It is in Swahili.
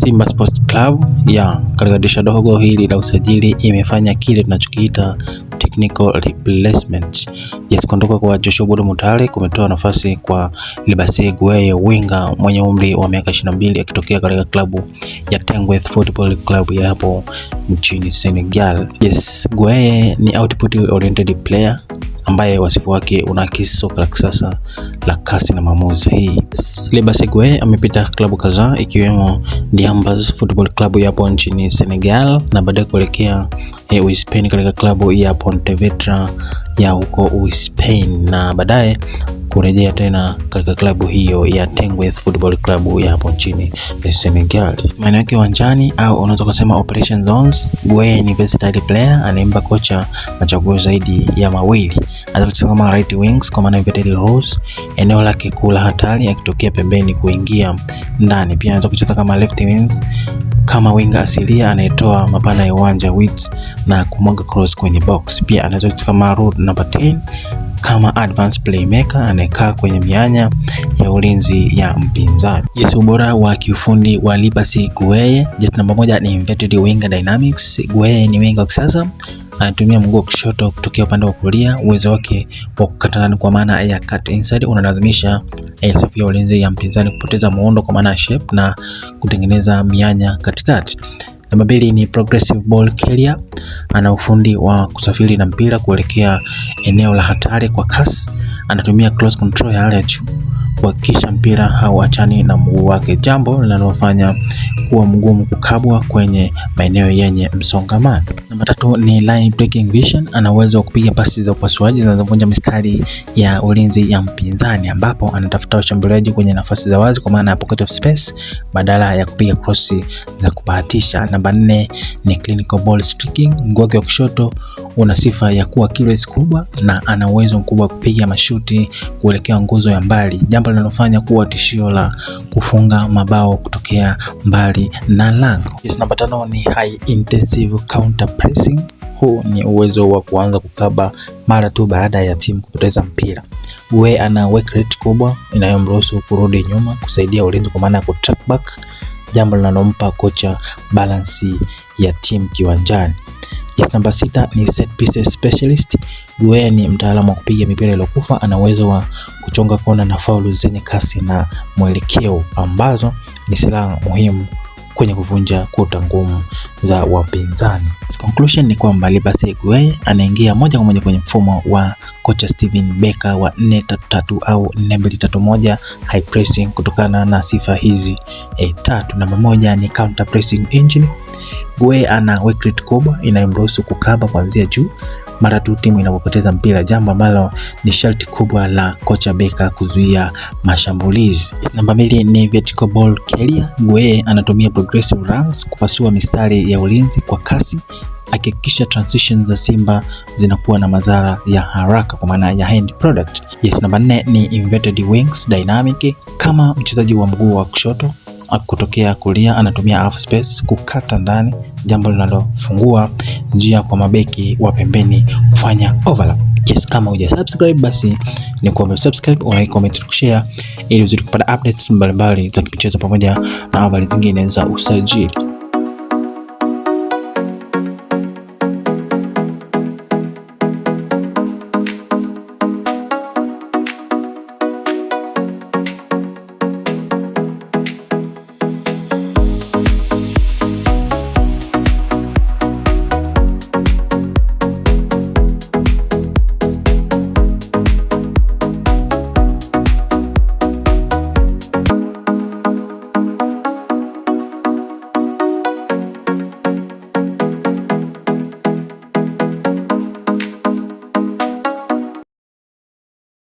Simba Sports Club katika dirisha dogo hili la usajili imefanya kile tunachokiita technical replacement. Kuondoka kwa Joshua Budo Mutale kumetoa nafasi kwa Libase Gueye, winga mwenye umri wa miaka 22 akitokea katika klabu ya Tengweth Football Club ya hapo nchini Senegal. Gueye ni output oriented player ambaye wasifu wake unaakisi soka la kisasa la kasi na maamuzi sahihi. Libase Gueye amepita klabu kadhaa ikiwemo Diambas Football Club ya hapo nchini Senegal na baadaye kuelekea Uhispania katika klabu ya Pontevedra ya huko Uhispania na baadaye kurejea tena katika klabu hiyo ya Tengweth Football Club ya hapo nchini Senegal. Maeneo yake uwanjani au unaweza kusema operation zones, Gueye ni versatile player, anaimba kocha machaguo zaidi ya mawili. Anaweza kucheza kama right wings kwa maana inverted roles, eneo lake kuu la hatari akitokea pembeni kuingia ndani. Pia anaweza kucheza kama left wings kama winga asilia anayetoa mapana ya uwanja width na kumwaga cross kwenye box. Pia anaweza kucheza kama road number 10 kama advanced playmaker anayekaa kwenye mianya ya ulinzi ya mpinzani. Ubora wa kiufundi wa Libase Gueye. Namba 1 ni inverted winger dynamics. Gueye ni winga wa kisasa, anatumia mguu wa kushoto kutokea upande wa kulia. Uwezo wake wa kukata ndani kwa maana ya cut inside unalazimisha safu ya ulinzi ya mpinzani kupoteza muundo kwa maana ya shape na kutengeneza mianya katikati. Namba 2 ni progressive ball carrier. Ana ufundi wa kusafiri na mpira kuelekea eneo la hatari kwa kasi. Anatumia close control ya hali ya juu kuhakikisha mpira hauachani na mguu wake, jambo linalofanya kuwa mgumu kukabwa kwenye maeneo yenye msongamano. Namba 3 ni line breaking vision. Ana uwezo wa kupiga pasi za upasuaji zinazovunja mistari ya ulinzi ya mpinzani, ambapo anatafuta washambuliaji kwenye nafasi za wazi kwa maana ya pocket of space badala ya kupiga cross za kubahatisha. Namba 4 ni clinical ball striking. Mguu wake wa kushoto una sifa ya kuwa accuracy kubwa na ana uwezo mkubwa wa kupiga mashuti kuelekea nguzo ya mbali, jambo linalofanya kuwa tishio la kufunga mabao kutokea mbali na lango. Namba 5 ni high intensive counter pressing. Huu ni uwezo wa kuanza kukaba mara tu baada ya timu kupoteza mpira. Gueye ana work rate kubwa inayomruhusu kurudi nyuma kusaidia ulinzi kwa maana ya track back, jambo linalompa kocha balance ya timu kiwanjani. Namba 6 ni set pieces specialist. Gueye ni mtaalamu wa kupiga mipira iliyokufa. Ana uwezo wa kuchonga kona na faulu zenye kasi na mwelekeo ambazo ni silaha muhimu kwenye kuvunja kuta ngumu za wapinzani. Conclusion ni kwamba Libase Gueye anaingia moja kwa moja kwenye mfumo wa kocha Steven Becker wa 4-3-3 au 4-2-3-1 high pressing kutokana na sifa hizi tatu. Namba 1 ni counter pressing engine. Gueye ana work rate kubwa inayomruhusu kukaba kuanzia juu mara tu timu inapopoteza mpira, jambo ambalo ni sharti kubwa la kocha Becker kuzuia mashambulizi. Namba 2 ni vertical ball carrier. Gueye anatumia progressive runs kupasua mistari ya ulinzi kwa kasi, akihakikisha transitions za Simba zinakuwa na madhara ya haraka kwa maana ya end product. Namba 4 ni inverted wings dynamic. Kama mchezaji wa mguu wa kushoto kutokea kulia, anatumia half space kukata ndani, jambo linalofungua njia kwa mabeki wa pembeni kufanya overlap. Kama hujasubscribe basi ni kuomba subscribe, like, comment, share ili uzidi kupata updates mbalimbali za michezo pamoja na habari zingine za usajili.